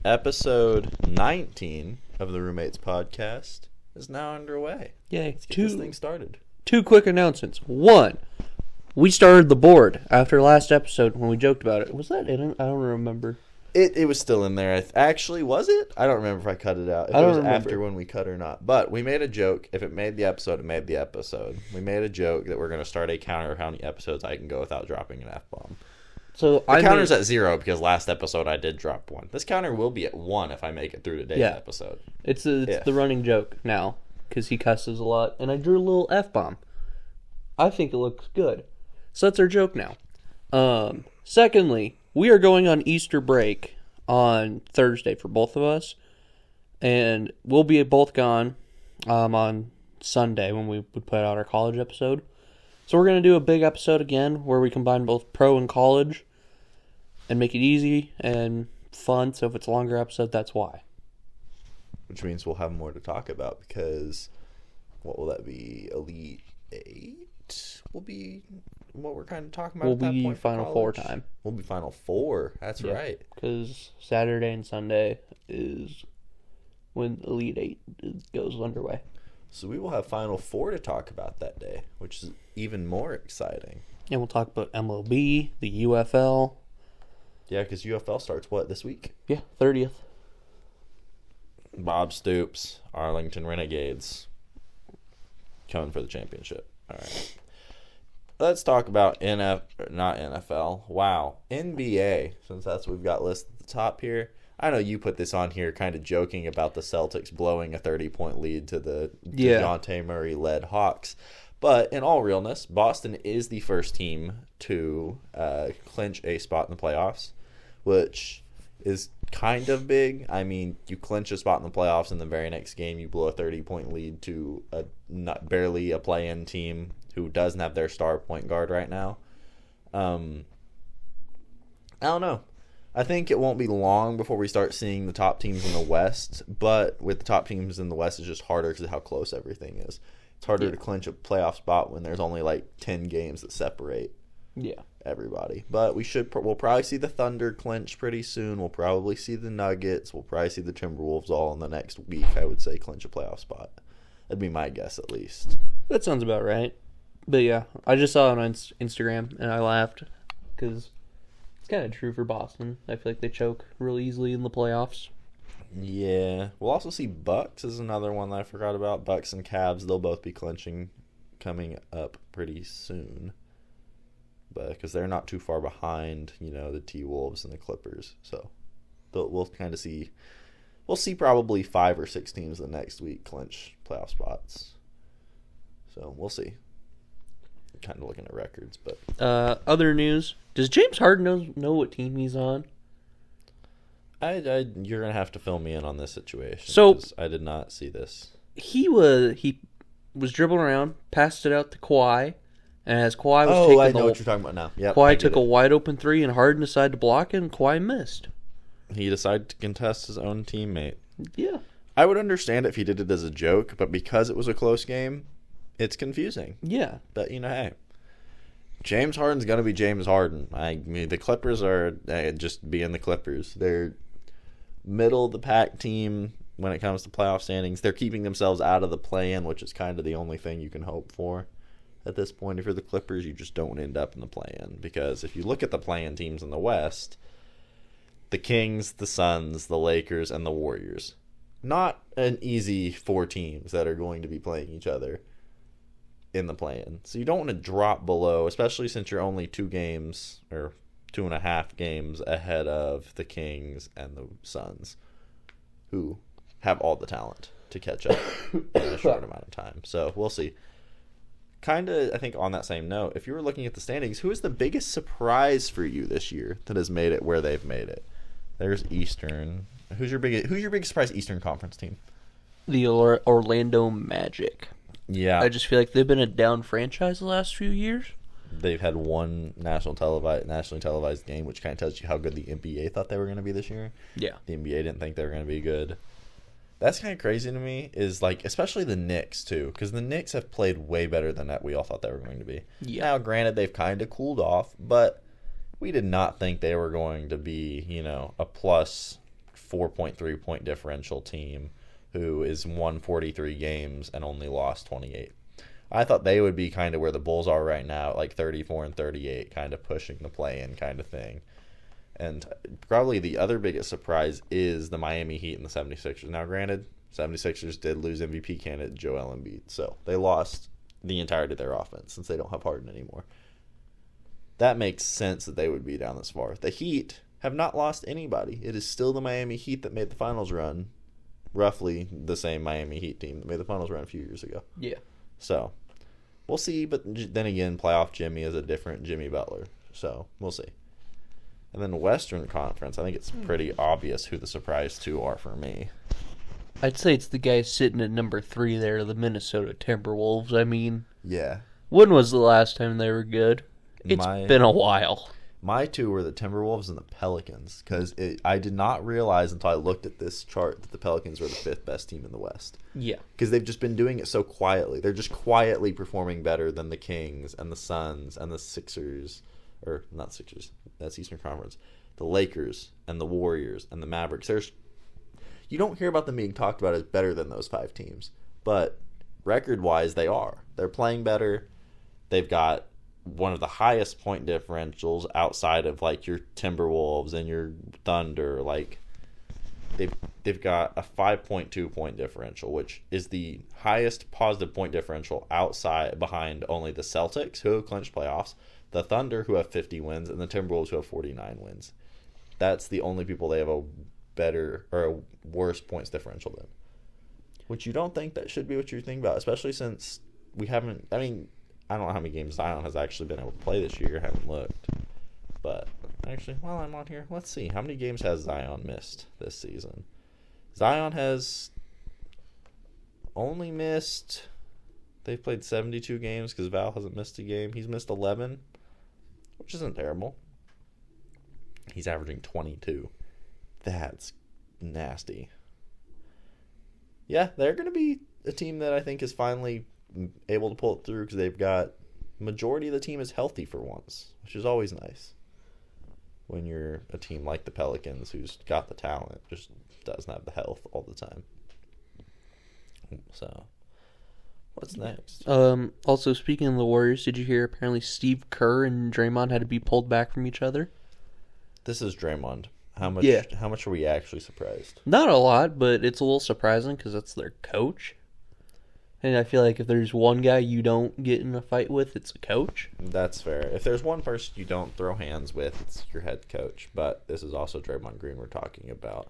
Episode 19 of the Roommates Podcast is now underway. Yay. Let's get this thing started. Two quick announcements. One, we started the board after last episode when we joked about it. Was that in it? I don't remember. It was still in there. Actually, was it? I don't remember if I cut it out. If I don't it was remember. after when we cut or not. But we made a joke. If it made the episode, it made the episode. We made a joke that we're going to start a counter of how many episodes I can go without dropping an F-bomb. So The counter's at 0 because last episode I did drop one. This counter will be at 1 if I make it through today's episode. It's the running joke now because he cusses a lot, and I drew a little F-bomb. I think it looks good. So that's our joke now. Secondly, we are going on Easter break on Thursday for both of us, and we'll be both gone on Sunday when we would put out our college episode. So we're going to do a big episode again where we combine both pro and college and make it easy and fun. So if it's a longer episode, that's why. Which means we'll have more to talk about because, what will that be? Elite 8 will be what we're kind of talking about at that point. We'll be Final Four time. We'll be Final Four. That's right. Because Saturday and Sunday is when Elite 8 goes underway. So we will have Final Four to talk about that day, which is even more exciting. And we'll talk about MLB, the UFL. Yeah, because UFL starts, what, this week? Yeah, 30th. Bob Stoops, Arlington Renegades, coming for the championship. All right. Let's talk about not NFL. Wow. NBA, since that's what we've got listed at the top here. I know you put this on here kind of joking about the Celtics blowing a 30-point lead to the DeJounte Murray-led Hawks. But in all realness, Boston is the first team to clinch a spot in the playoffs, which is kind of big. I mean, you clinch a spot in the playoffs, and the very next game you blow a 30-point lead to barely a play-in team who doesn't have their star point guard right now. I don't know. I think it won't be long before we start seeing the top teams in the West, but with the top teams in the West, it's just harder because of how close everything is. It's harder to clinch a playoff spot when there's only like 10 games that separate everybody. But we'll probably see the Thunder clinch pretty soon. We'll probably see the Nuggets. We'll probably see the Timberwolves all in the next week, I would say, clinch a playoff spot. That'd be my guess at least. That sounds about right. But yeah, I just saw it on Instagram and I laughed because it's kind of true for Boston. I feel like they choke real easily in the playoffs. Yeah. We'll also see Bucks is another one that I forgot about. Bucks and Cavs, they'll both be clinching coming up pretty soon. But because they're not too far behind, the T-Wolves and the Clippers. So we'll kind of see. We'll see probably 5 or 6 teams the next week clinch playoff spots. So we'll see. Kind of looking at records, but other news. Does James Harden know what team he's on? You're gonna have to fill me in on this situation. So I did not see this. He was dribbling around, passed it out to Kawhi, and as Kawhi was taking I know what you're talking about now. Yep, Kawhi took a wide open three, and Harden decided to block it, and Kawhi missed. He decided to contest his own teammate. Yeah, I would understand if he did it as a joke, but because it was a close game, it's confusing. Yeah, but hey. James Harden's going to be James Harden. I mean, the Clippers are just being the Clippers. They're middle of the pack team when it comes to playoff standings. They're keeping themselves out of the play-in, which is kind of the only thing you can hope for at this point. If you're the Clippers, you just don't end up in the play-in. Because if you look at the play-in teams in the West, the Kings, the Suns, the Lakers, and the Warriors. Not an easy 4 teams that are going to be playing each other in the play-in. So you don't want to drop below, especially since you're only 2 games or 2.5 games ahead of the Kings and the Suns, who have all the talent to catch up in a short amount of time. So we'll see. Kind of, I think on that same note, if you were looking at the standings, who is the biggest surprise for you this year that has made it where they've made it? There's Eastern. Who's your biggest surprise Eastern Conference team? The Orlando Magic. Yeah. I just feel like they've been a down franchise the last few years. They've had one nationally televised game, which kind of tells you how good the NBA thought they were going to be this year. Yeah. The NBA didn't think they were going to be good. That's kind of crazy to me, is like, especially the Knicks, too, because the Knicks have played way better than that we all thought they were going to be. Yeah. Now, granted, they've kind of cooled off, but we did not think they were going to be, a plus 4.3 point differential team who is won 43 games and only lost 28. I thought they would be kind of where the Bulls are right now, like 34 and 38, kind of pushing the play-in kind of thing. And probably the other biggest surprise is the Miami Heat and the 76ers. Now, granted, 76ers did lose MVP candidate Joel Embiid, so they lost the entirety of their offense since they don't have Harden anymore. That makes sense that they would be down this far. The Heat have not lost anybody. It is still the Miami Heat that made the finals run, roughly the same Miami Heat team that made the finals run a few years ago. Yeah. So, we'll see, but then again, playoff Jimmy is a different Jimmy Butler, so we'll see. And then Western Conference, I think it's pretty obvious who the surprise two are for me. I'd say it's the guy sitting at number 3 there, the Minnesota Timberwolves. I mean, Yeah. when was the last time they were good? It's been a while. My two were the Timberwolves and the Pelicans, because I did not realize until I looked at this chart that the Pelicans were the 5th best team in the West. Yeah. Because they've just been doing it so quietly. They're just quietly performing better than the Kings and the Suns and the Sixers. Or, not Sixers. That's Eastern Conference. The Lakers and the Warriors and the Mavericks. You don't hear about them being talked about as better than those 5 teams. But record-wise, they are. They're playing better. They've got one of the highest point differentials outside of like your Timberwolves and your Thunder. Like they've got a 5.2 point differential, which is the highest positive point differential outside behind only the Celtics, who have clinched playoffs, the Thunder, who have 50 wins, and the Timberwolves, who have 49 wins. That's the only people they have a better or a worse points differential than. Which you don't think that should be what you're thinking about, especially since we haven't. I mean, I don't know how many games Zion has actually been able to play this year. I haven't looked. But actually, while I'm on here, let's see. How many games has Zion missed this season? Zion has only missed... They've played 72 games because Val hasn't missed a game. He's missed 11, which isn't terrible. He's averaging 22. That's nasty. Yeah, they're going to be a team that I think is finally able to pull it through because they've got majority of the team is healthy for once, which is always nice when you're a team like the Pelicans who's got the talent, just doesn't have the health all the time. So, what's next? Also, speaking of the Warriors, did you hear apparently Steve Kerr and Draymond had to be pulled back from each other? This is Draymond. How much are we actually surprised? Not a lot, but it's a little surprising because that's their coach. And I feel like if there's one guy you don't get in a fight with, it's a coach. That's fair. If there's one person you don't throw hands with, it's your head coach. But this is also Draymond Green we're talking about.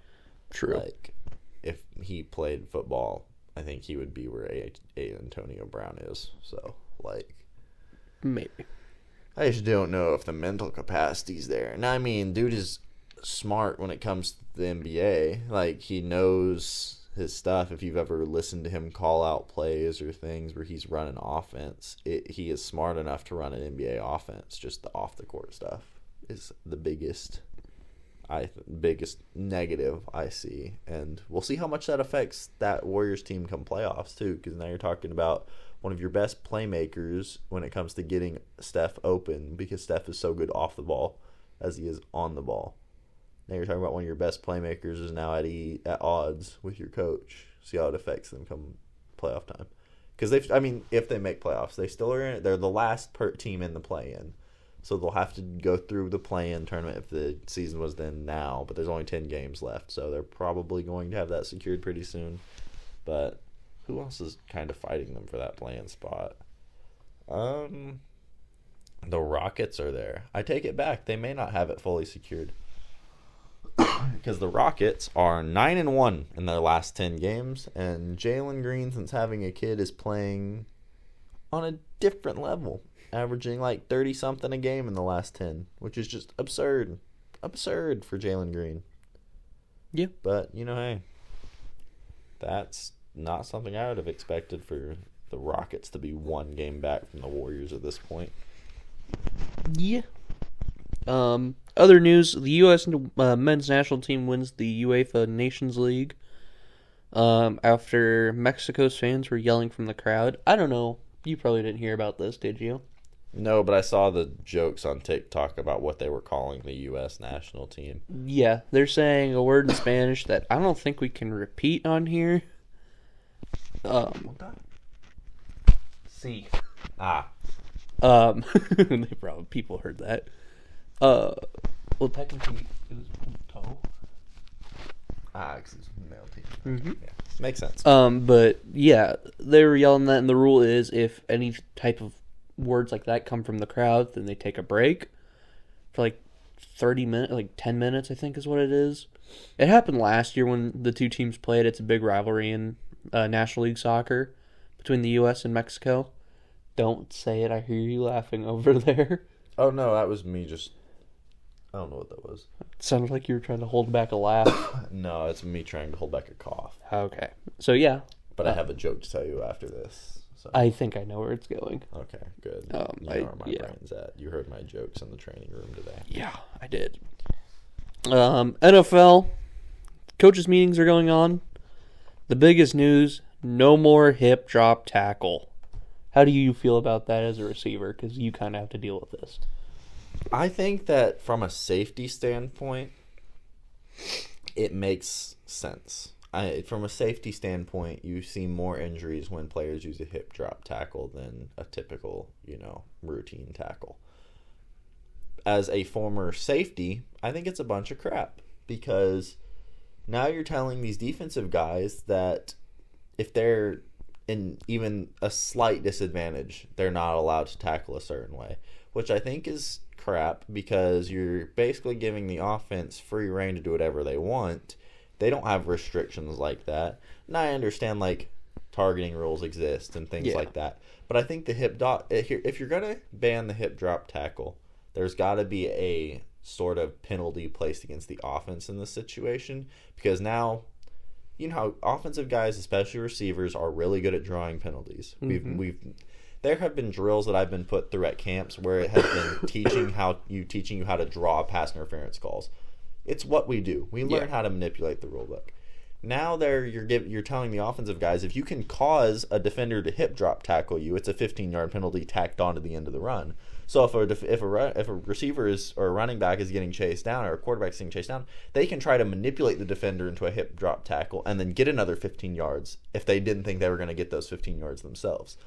True. Like, if he played football, I think he would be where A. Antonio Brown is. So, like... Maybe. I just don't know if the mental capacity's there. And I mean, dude is smart when it comes to the NBA. Like, he knows his stuff. If you've ever listened to him call out plays or things where he's running offense, he is smart enough to run an NBA offense. Just the off the court stuff is the biggest negative I see, and we'll see how much that affects that Warriors team come playoffs too. Because now you're talking about one of your best playmakers when it comes to getting Steph open, because Steph is so good off the ball as he is on the ball. Now you're talking about one of your best playmakers is now at odds with your coach. See how it affects them come playoff time. Because if they make playoffs, they still are in it. They're the last team in the play-in. So they'll have to go through the play-in tournament if the season was then now. But there's only 10 games left. So they're probably going to have that secured pretty soon. But who else is kind of fighting them for that play-in spot? The Rockets are there. I take it back. They may not have it fully secured. Because the Rockets are 9-1 in their last 10 games, and Jalen Green, since having a kid, is playing on a different level, averaging like 30-something a game in the last 10, which is just absurd for Jalen Green. Yeah. But, hey, that's not something I would have expected for the Rockets to be one game back from the Warriors at this point. Yeah. Other news, the U.S. men's national team wins the UEFA Nations League after Mexico's fans were yelling from the crowd. I don't know. You probably didn't hear about this, did you? No, but I saw the jokes on TikTok about what they were calling the U.S. national team. Yeah, they're saying a word in Spanish that I don't think we can repeat on here. See. Ah. They probably people heard that. Well, technically it was punto. Because it's male team. Mm-hmm. Yeah, makes sense. But yeah, they were yelling that, and the rule is if any type of words like that come from the crowd, then they take a break for like 30 minutes, like 10 minutes, I think is what it is. It happened last year when the two teams played. It's a big rivalry in National League Soccer between the U.S. and Mexico. Don't say it. I hear you laughing over there. Oh, no, that was me just... I don't know what that was. It sounded like you were trying to hold back a laugh. No, it's me trying to hold back a cough. Okay. So, yeah. But I have a joke to tell you after this. So. I think I know where it's going. Okay, good. You know where my brain's at. You heard my jokes in the training room today. Yeah, I did. NFL. Coaches' meetings are going on. The biggest news, no more hip drop tackle. How do you feel about that as a receiver? Because you kind of have to deal with this. I think that from a safety standpoint, it makes sense. From a safety standpoint, you see more injuries when players use a hip drop tackle than a typical, routine tackle. As a former safety, I think it's a bunch of crap because now you're telling these defensive guys that if they're in even a slight disadvantage, they're not allowed to tackle a certain way, which I think is crap because you're basically giving the offense free reign to do whatever they want. They don't have restrictions like that. And I understand, targeting rules exist and things like that. But I think the if you're going to ban the hip drop tackle, there's got to be a sort of penalty placed against the offense in this situation. Because now, you know how offensive guys, especially receivers, are really good at drawing penalties. Mm-hmm. There have been drills that I've been put through at camps where it has been teaching you how to draw pass interference calls. It's what we do. We learn how to manipulate the rule book. Now you're telling the offensive guys if you can cause a defender to hip drop tackle you, it's a 15-yard penalty tacked on to the end of the run. So if a receiver or a running back is getting chased down or a quarterback is getting chased down, they can try to manipulate the defender into a hip drop tackle and then get another 15 yards if they didn't think they were going to get those 15 yards themselves.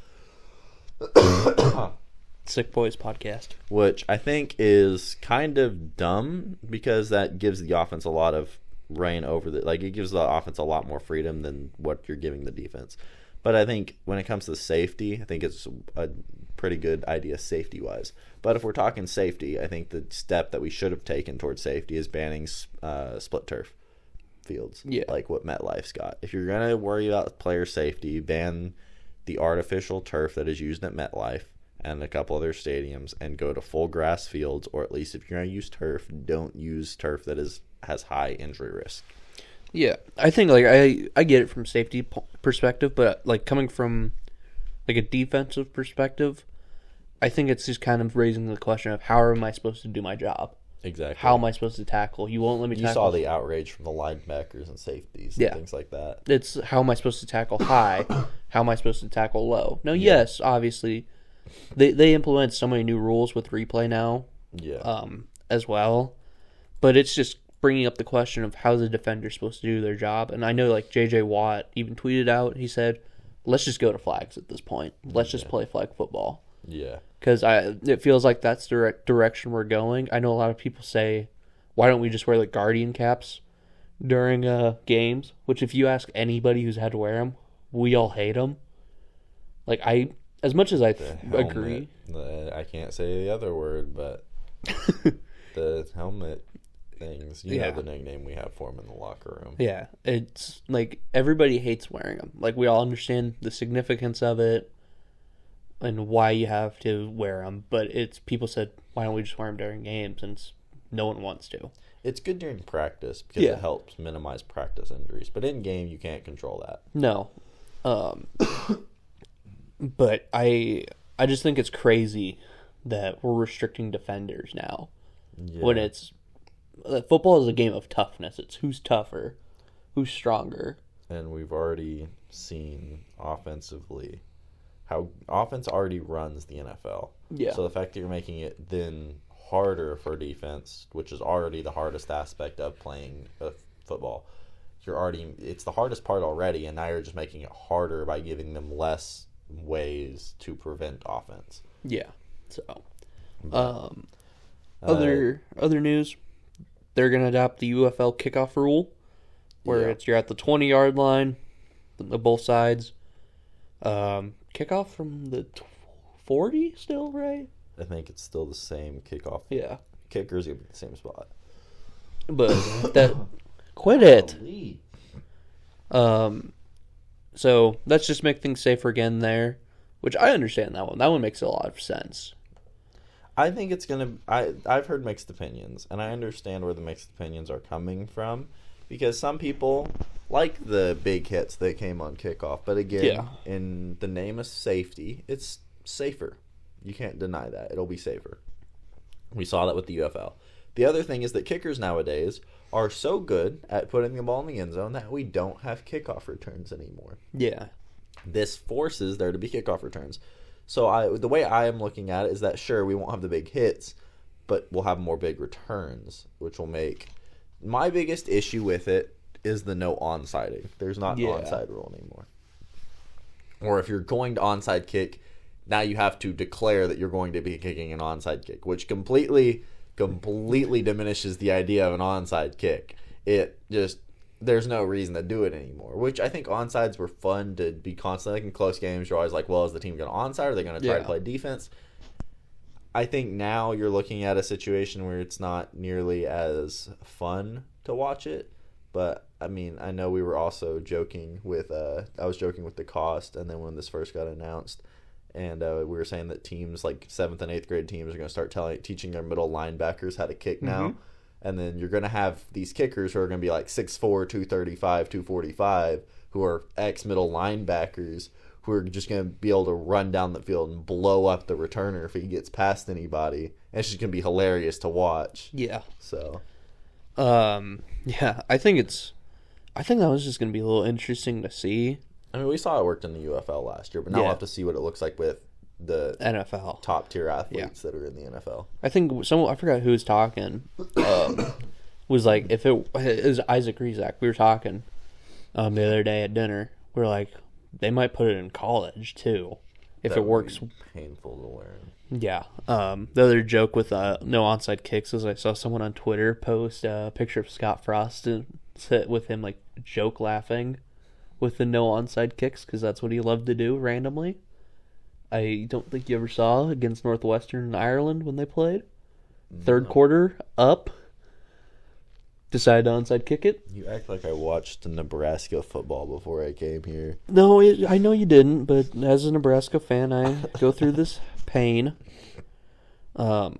Sick Boys podcast. Which I think is kind of dumb because that gives the offense a lot of reign over it gives the offense a lot more freedom than what you're giving the defense. But I think when it comes to safety, I think it's a pretty good idea safety-wise. But if we're talking safety, I think the step that we should have taken towards safety is banning split turf fields, like what MetLife's got. If you're going to worry about player safety, ban the artificial turf that is used at MetLife and a couple other stadiums and go to full grass fields, or at least if you're going to use turf, don't use turf that has high injury risk. Yeah, I think I get it from safety perspective, but coming from a defensive perspective, I think it's just kind of raising the question of how am I supposed to do my job? Exactly. How am I supposed to tackle? You won't let me tackle. You saw the outrage from the linebackers and safeties and things like that. It's how am I supposed to tackle high? How am I supposed to tackle low? Now, yes, obviously, they implement so many new rules with replay now as well, but it's just bringing up the question of how the defender's supposed to do their job. And I know J.J. Watt even tweeted out, he said, let's just go to flags at this point. Let's just play flag football. Yeah. Because it feels like that's the direction we're going. I know a lot of people say, why don't we just wear guardian caps during games? Which if you ask anybody who's had to wear them, we all hate them. As much as I agree. I can't say the other word, but the helmet things, you know the nickname we have for them in the locker room. Yeah, it's everybody hates wearing them. We all understand the significance of it and why you have to wear them, but people said, why don't we just wear them during games? And no one wants to. It's good during practice because it helps minimize practice injuries, but in game you can't control that. No. But I just think it's crazy that we're restricting defenders now. Yeah. When football is a game of toughness. It's who's tougher, who's stronger. And we've already seen offensively how offense already runs the NFL. Yeah. So the fact that you're making it then harder for defense, which is already the hardest aspect of playing football, it's the hardest part already, and now you're just making it harder by giving them less ways to prevent offense. Yeah. So, other news, they're gonna adopt the UFL kickoff rule, where you're at the 20-yard line, both sides. Kickoff from the 40 still, right? I think it's still the same kickoff. Yeah. Kicker's gonna be the same spot. But that quit it. So let's just make things safer again there, which I understand that one. That one makes a lot of sense. I think it's gonna. I've heard mixed opinions, and I understand where the mixed opinions are coming from, because some people like the big hits that came on kickoff, but again, in the name of safety, it's safer. You can't deny that. It'll be safer. We saw that with the UFL. The other thing is that kickers nowadays are so good at putting the ball in the end zone that we don't have kickoff returns anymore. Yeah. This forces there to be kickoff returns. So the way I am looking at it is that, sure, we won't have the big hits, but we'll have more big returns, which will make... My biggest issue with it is the no onsiding. There's not an onside rule anymore. Or if you're going to onside kick, now you have to declare that you're going to be kicking an onside kick, which completely diminishes the idea of an onside kick. There's no reason to do it anymore, which I think onsides were fun to be constantly. Like in close games, you're always like, well, is the team going to onside? Or are they going to try to play defense? I think now you're looking at a situation where it's not nearly as fun to watch it. But, I mean, I know we were also joking with I was joking with the cost, and then when this first got announced, and we were saying that teams like 7th and 8th grade teams are going to start teaching their middle linebackers how to kick now. Mm-hmm. And then you're going to have these kickers who are going to be like 6'4", 235, 245, who are ex-middle linebackers who are just going to be able to run down the field and blow up the returner if he gets past anybody. And it's just going to be hilarious to watch. Yeah. So. Yeah, I think that was just going to be a little interesting to see. I mean, we saw it worked in the UFL last year, but now we'll have to see what it looks like with the NFL top tier athletes that are in the NFL. I think I forgot who was talking. Was like, if it was Isaac Rizak, we were talking the other day at dinner. We are like, they might put it in college too, if it works. Painful to learn. Yeah. The other joke with no onside kicks is I saw someone on Twitter post a picture of Scott Frost and sit with him like joke laughing with the no onside kicks because that's what he loved to do randomly. I don't think you ever saw against Northwestern Ireland when they played. Third quarter, up. Decided to onside kick it. You act like I watched Nebraska football before I came here. No, I know you didn't, but as a Nebraska fan, I go through this pain. I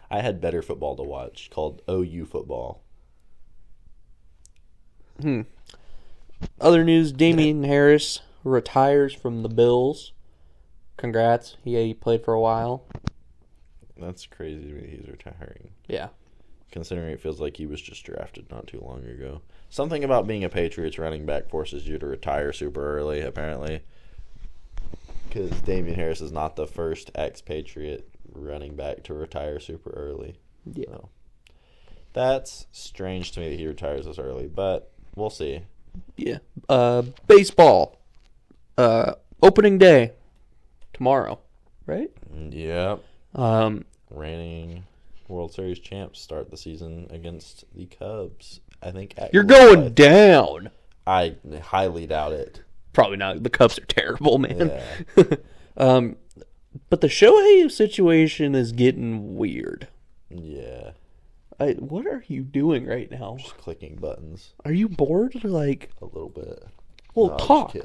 had better football to watch called OU football. Other news, Damian Harris retires from the Bills. Congrats. He played for a while. That's crazy to me. He's retiring. Yeah. Considering it feels like he was just drafted not too long ago. Something about being a Patriots running back forces you to retire super early, apparently. Because Damian Harris is not the first ex-Patriot running back to retire super early. Yeah. So, that's strange to me that he retires this early, but we'll see. Yeah. Baseball. Opening day. Tomorrow, right? Yep. Reigning World Series champs start the season against the Cubs. I think you're going down. I highly doubt it. Probably not. The Cubs are terrible, man. Yeah. But the Shohei situation is getting weird. Yeah. What are you doing right now? Just clicking buttons. Are you bored? Like a little bit. Well, no, talk.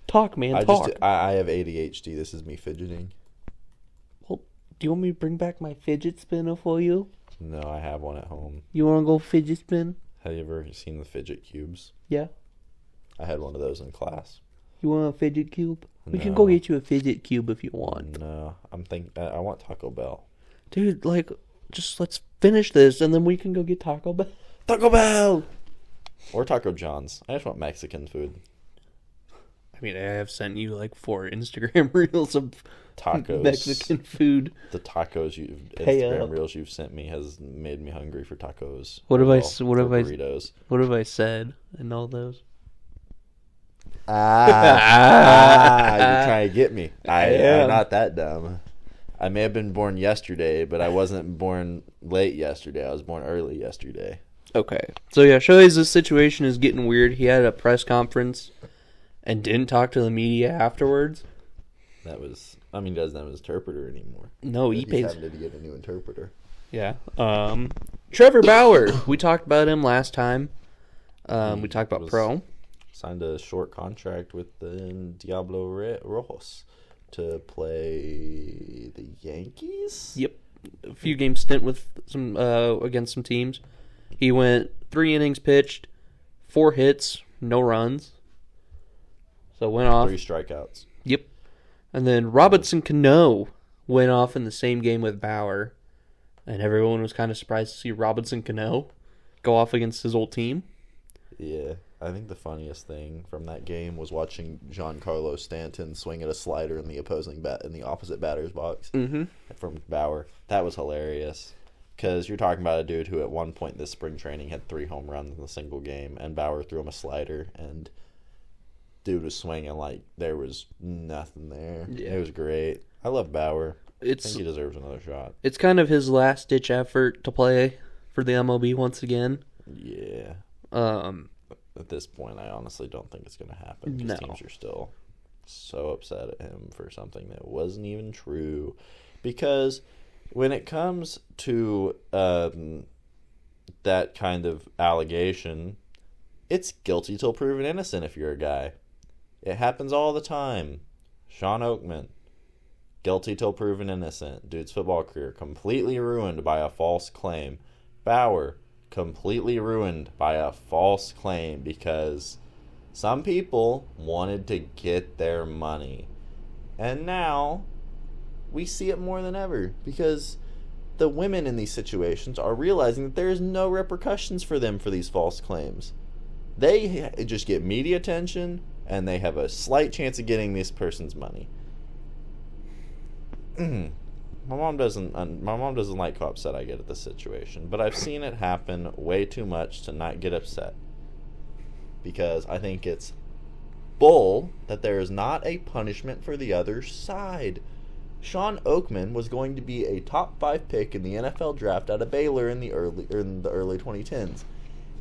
Talk, man. Talk. I have ADHD. This is me fidgeting. Well, do you want me to bring back my fidget spinner for you? No, I have one at home. You want to go fidget spin? Have you ever seen the fidget cubes? Yeah. I had one of those in class. You want a fidget cube? We can go get you a fidget cube if you want. No, I want Taco Bell. Dude, just let's finish this and then we can go get Taco Bell. Taco Bell! Or Taco John's. I just want Mexican food. mean, I have sent you like 4 Instagram reels of Tacos. Mexican food. The tacos Pay Instagram up. reels you've sent me has made me hungry for tacos. What have burritos. What have I said in all those? You're trying to get me. I'm not that dumb. I may have been born yesterday, but I wasn't born late yesterday. I was born early yesterday. Okay. So yeah, Shohei's situation is getting weird. He had a press conference and didn't talk to the media afterwards. That was, I mean, he doesn't have an interpreter anymore. No, he He's pays. having to get a new interpreter. Yeah. Trevor Bauer. We talked about him last time. We talked about Pro. Signed a short contract with the Diablo Rojos to play the Yankees. Yep. A few game stint with some against some teams. He went 3 innings pitched, 4 hits, no runs. So went off. 3 strikeouts. Yep. And then Robinson Cano went off in the same game with Bauer. And everyone was kind of surprised to see Robinson Cano go off against his old team. Yeah. I think the funniest thing from that game was watching Giancarlo Stanton swing at a slider in the opposite batter's box from Bauer. That was hilarious because you're talking about a dude who at one point this spring training had 3 home runs in a single game, and Bauer threw him a slider, and dude was swinging like there was nothing there. Yeah. It was great. I love Bauer. I think he deserves another shot. It's kind of his last-ditch effort to play for the MLB once again. Yeah. At this point, I honestly don't think it's going to happen because teams are still so upset at him for something that wasn't even true. Because when it comes to that kind of allegation, it's guilty till proven innocent if you're a guy. It happens all the time. Sean Oakman, guilty till proven innocent. Dude's football career completely ruined by a false claim. Bauer, completely ruined by a false claim because some people wanted to get their money. And now we see it more than ever because the women in these situations are realizing that there is no repercussions for them for these false claims. They just get media attention and they have a slight chance of getting this person's money. My mom doesn't like how upset I get at this situation, but I've seen it happen way too much to not get upset. Because I think it's bull that there is not a punishment for the other side. Sean Oakman was going to be a top 5 pick in the NFL draft out of Baylor in the early 2010s.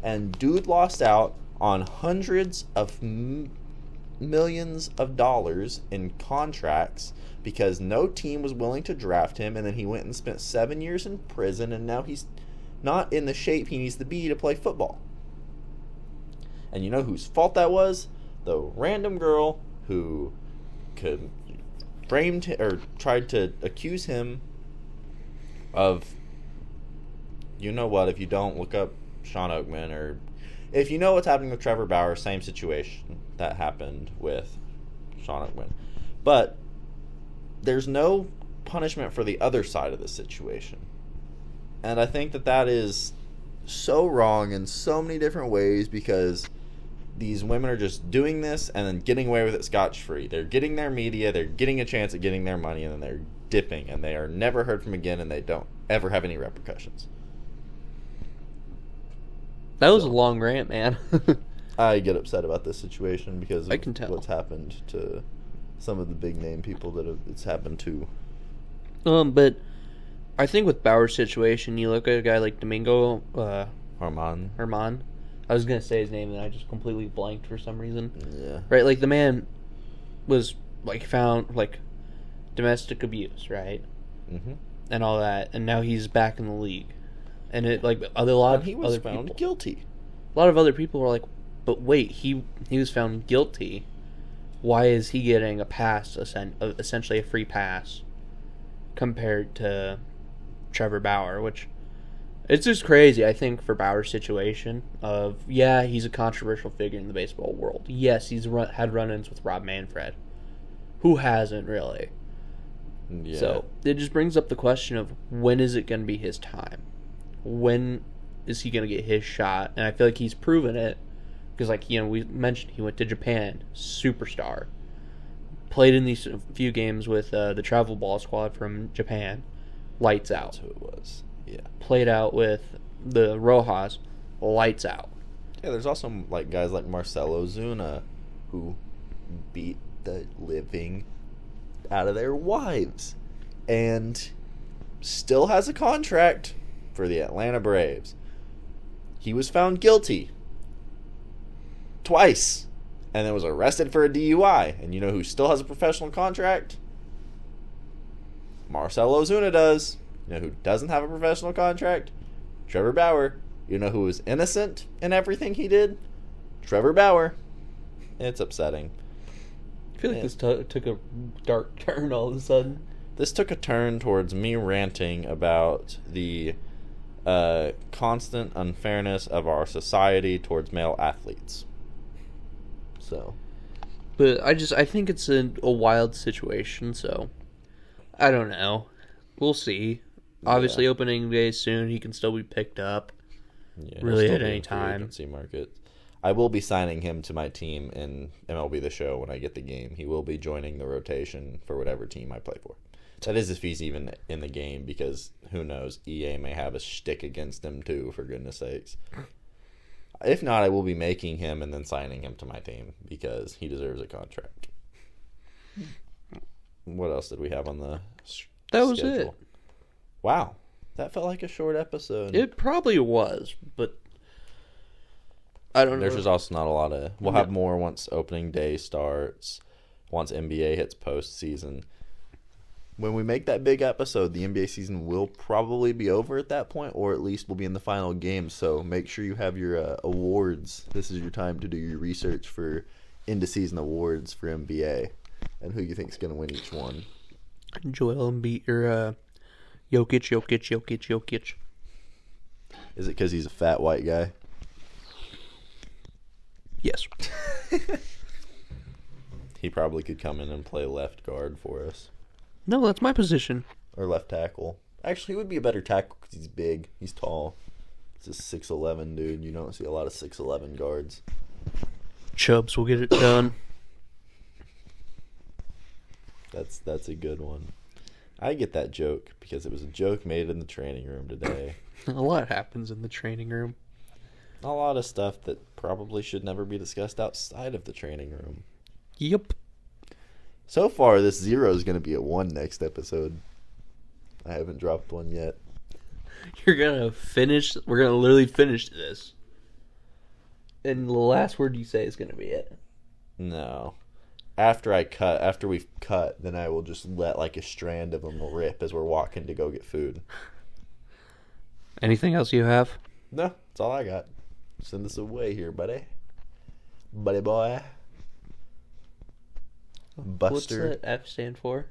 And dude lost out on hundreds of millions of dollars in contracts because no team was willing to draft him, and then he went and spent 7 years in prison, and now he's not in the shape he needs to be to play football. And you know whose fault that was? The random girl who framed or tried to accuse him of, you know what, if you don't look up Sean Oakman, or if you know what's happening with Trevor Bauer, same situation that happened with Sean Oakman. But there's no punishment for the other side of the situation. And I think that is so wrong in so many different ways because these women are just doing this and then getting away with it scotch-free. They're getting their media, they're getting a chance at getting their money, and then they're dipping, and they are never heard from again, and they don't ever have any repercussions. That was a long rant, man. I get upset about this situation because of I can tell. What's happened to some of the big-name people that it's happened to. But I think with Bauer's situation, you look at a guy like Domingo Herman. I was going to say his name, and I just completely blanked for some reason. Yeah. Right, like, the man was, like, found, like, domestic abuse, right? Mm-hmm. And all that, and now he's back in the league. And it, like, a lot of he was other found people, guilty. A lot of other people were like, but wait, he was found guilty. Why is he getting a pass, essentially a free pass, compared to Trevor Bauer, which it's just crazy, I think, for Bauer's situation of, yeah, he's a controversial figure in the baseball world. Yes, he's had run-ins with Rob Manfred. Who hasn't, really? Yeah. So, it just brings up the question of when is it going to be his time? When is he going to get his shot? And I feel like he's proven it, Because, like, we mentioned he went to Japan, superstar. Played in these few games with the travel ball squad from Japan, lights out. That's who it was. Yeah. Played out with the Rojas, lights out. Yeah, there's also like guys like Marcelo Zuna who beat the living out of their wives and still has a contract for the Atlanta Braves. He was found guilty twice and then was arrested for a DUI. And you know who still has a professional contract? Marcelo Zuna does. You know who doesn't have a professional contract? Trevor Bauer. You know who was innocent in everything he did? Trevor Bauer. It's upsetting. I feel like this took a dark turn all of a sudden. This took a turn towards me ranting about the constant unfairness of our society towards male athletes. So. But I think it's a wild situation, so I don't know. We'll see. Obviously, opening day soon, he can still be picked up. Yeah, really at any time. Agency market. I will be signing him to my team in MLB The Show when I get the game. He will be joining the rotation for whatever team I play for. That is if he's even in the game, because who knows, EA may have a shtick against him too, for goodness sakes. If not, I will be making him and then signing him to my team because he deserves a contract. What else did we have on the That was schedule? it. Wow. That felt like a short episode. It probably was, but I don't know. There's just also not a lot of... We'll have more once opening day starts, once NBA hits postseason. When we make that big episode, the NBA season will probably be over at that point, or at least we'll be in the final game. So make sure you have your awards. This is your time to do your research for end-of-season awards for NBA and who you think is going to win each one. Joel Embiid or Jokic. Is it because he's a fat white guy? Yes. He probably could come in and play left guard for us. No, that's my position. Or left tackle. Actually, he would be a better tackle because he's big. He's tall. He's a 6'11", dude. You don't see a lot of 6'11" guards. Chubbs will get it done. That's a good one. I get that joke because it was a joke made in the training room today. A lot happens in the training room. A lot of stuff that probably should never be discussed outside of the training room. Yep. So far, this 0 is going to be a 1 next episode. I haven't dropped one yet. We're going to literally finish this. And the last word you say is going to be it. No. After we've cut, then I will just let like a strand of them rip as we're walking to go get food. Anything else you have? No, that's all I got. Send us away here, buddy. Buddy boy. Buster. What's that F stand for?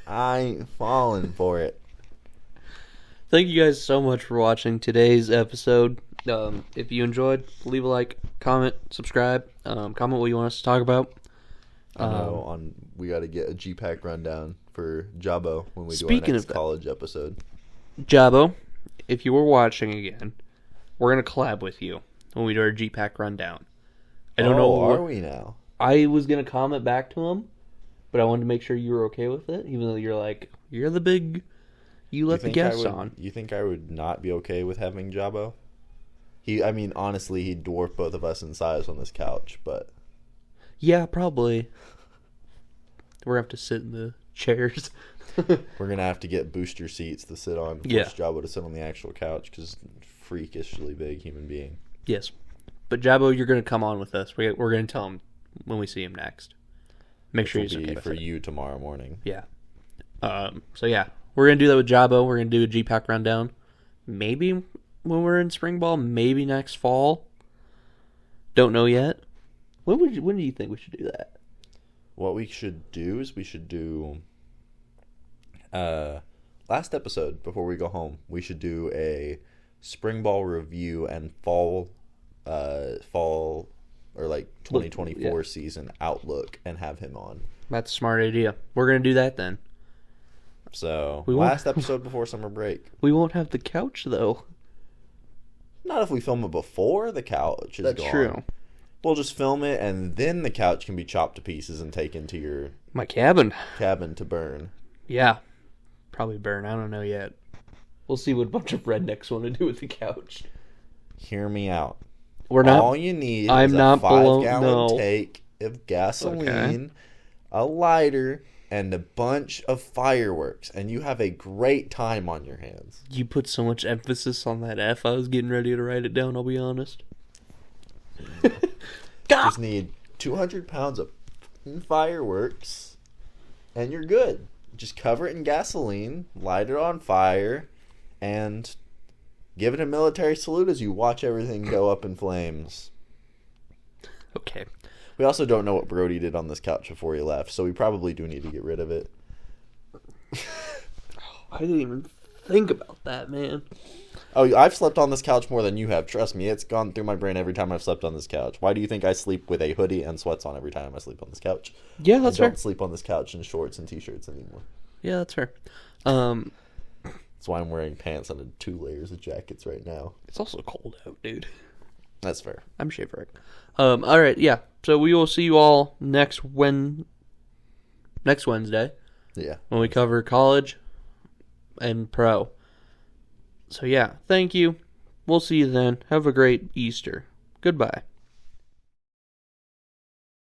I ain't falling for it. Thank you guys so much for watching today's episode. If you enjoyed, leave a like, comment, subscribe, comment what you want us to talk about. I know we got to get a G-Pack rundown for Jabo when we do our Speaking next of that, college episode. Jabo, if you were watching again, we're going to collab with you when we do our G-Pack rundown. I don't know. Are we now? I was going to comment back to him, but I wanted to make sure you were okay with it, even though you're the big, you let the guests on. You think I would not be okay with having Jabo? Honestly, he'd dwarf both of us in size on this couch, but... Yeah, probably. We're going to have to sit in the chairs. We're going to have to get booster seats to sit on. Yeah. Force Jabo to sit on the actual couch, because freakishly big human being. Yes. But Jabo, you're going to come on with us. We're going to tell him when we see him next. Make sure he's okay with for it. you tomorrow morning. Yeah. So yeah, we're going to do that with Jabo. We're going to do a G-Pack rundown. Maybe when we're in spring ball, maybe next fall. Don't know yet. When do you think we should do that? What we should do is last episode before we go home, we should do a spring ball review and fall or like 2024 season outlook and have him on. That's a smart idea. We're going to do that then. So, last episode before summer break. We won't have the couch though. Not if we film it before the couch is That's gone. true. We'll just film it, and then the couch can be chopped to pieces and taken to your My cabin. cabin to burn. Yeah. Probably burn. I don't know yet. We'll see what a bunch of rednecks want to do with the couch. Hear me out. We're not. All you need I'm is a not below- 5-gallon no. tank of gasoline, Okay. a lighter, and a bunch of fireworks, and you have a great time on your hands. You put so much emphasis on that F. I was getting ready to write it down, I'll be honest. Just need 200 pounds of fireworks, and you're good. Just cover it in gasoline, light it on fire, and give it a military salute as you watch everything go up in flames. Okay. We also don't know what Brody did on this couch before he left, so we probably do need to get rid of it. I didn't even think about that, man. Oh, I've slept on this couch more than you have. Trust me, it's gone through my brain every time I've slept on this couch. Why do you think I sleep with a hoodie and sweats on every time I sleep on this couch? Yeah, that's I fair. don't sleep on this couch in shorts and t-shirts anymore. Yeah, that's fair. That's why I'm wearing pants under 2 layers of jackets right now. It's also cold out, dude. That's fair. I'm shivering. All right, yeah. So we will see you all next Wednesday Yeah. when we cover college and pro. So yeah, thank you. We'll see you then. Have a great Easter. Goodbye.